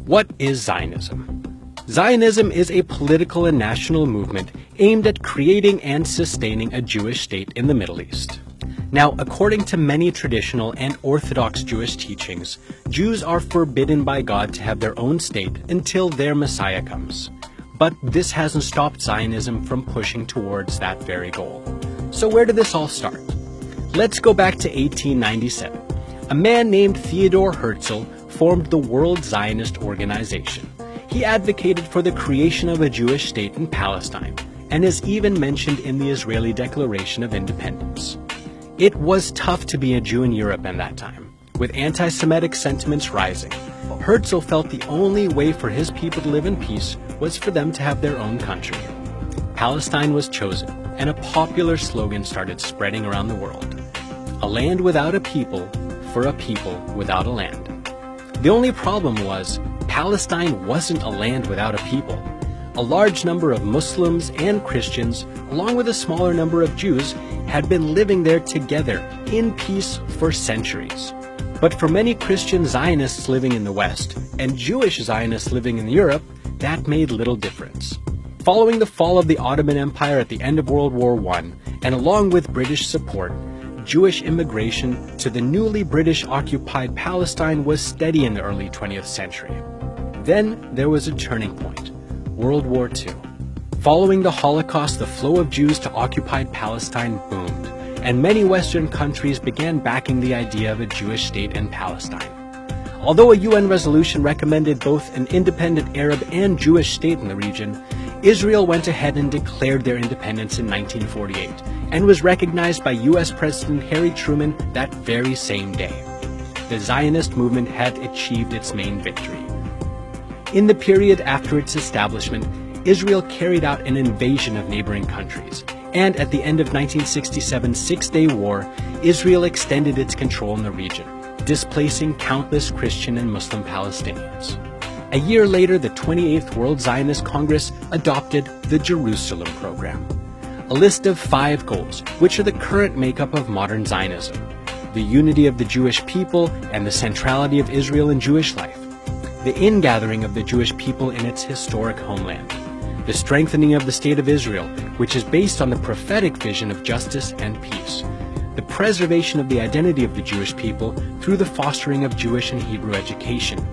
What is Zionism? Zionism is a political and national movement aimed at creating and sustaining a Jewish state in the Middle East. Now, according to many traditional and Orthodox Jewish teachings, Jews are forbidden by God to have their own state until their Messiah comes. But this hasn't stopped Zionism from pushing towards that very goal. So where did this all start? Let's go back to 1897. A man named Theodor Herzl formed the World Zionist Organization. He advocated for the creation of a Jewish state in Palestine, and is even mentioned in the Israeli Declaration of Independence. It was tough to be a Jew in Europe in that time, with anti-Semitic sentiments rising. Herzl felt the only way for his people to live in peace was for them to have their own country. Palestine was chosen, and a popular slogan started spreading around the world: a land without a people, for a people without a land. The only problem was, Palestine wasn't a land without a people. A large number of Muslims and Christians, along with a smaller number of Jews, had been living there together in peace for centuries. But for many Christian Zionists living in the West and Jewish Zionists living in Europe, that made little difference. Following the fall of the Ottoman Empire at the end of World War I, and along with British support, Jewish immigration to the newly British-occupied Palestine was steady in the early 20th century. Then there was a turning point: World War II. Following the Holocaust, the flow of Jews to occupied Palestine boomed, and many Western countries began backing the idea of a Jewish state in Palestine. Although a UN resolution recommended both an independent Arab and Jewish state in the region, Israel went ahead and declared their independence in 1948, and was recognized by US President Harry Truman that very same day. The Zionist movement had achieved its main victory. In the period after its establishment, Israel carried out an invasion of neighboring countries, and at the end of 1967's Six-Day War, Israel extended its control in the region, displacing countless Christian and Muslim Palestinians. A year later, the 28th World Zionist Congress adopted the Jerusalem Program, a list of 5 goals, which are the current makeup of modern Zionism: the unity of the Jewish people and the centrality of Israel in Jewish life, the ingathering of the Jewish people in its historic homeland, the strengthening of the State of Israel, which is based on the prophetic vision of justice and peace, the preservation of the identity of the Jewish people through the fostering of Jewish and Hebrew education,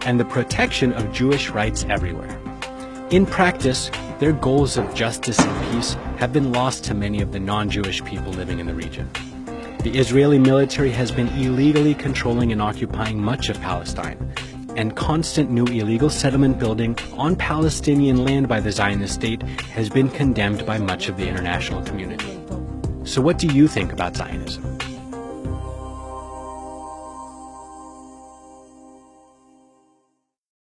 and the protection of Jewish rights everywhere. In practice, their goals of justice and peace have been lost to many of the non-Jewish people living in the region. The Israeli military has been illegally controlling and occupying much of Palestine, and constant new illegal settlement building on Palestinian land by the Zionist state has been condemned by much of the international community. So what do you think about Zionism?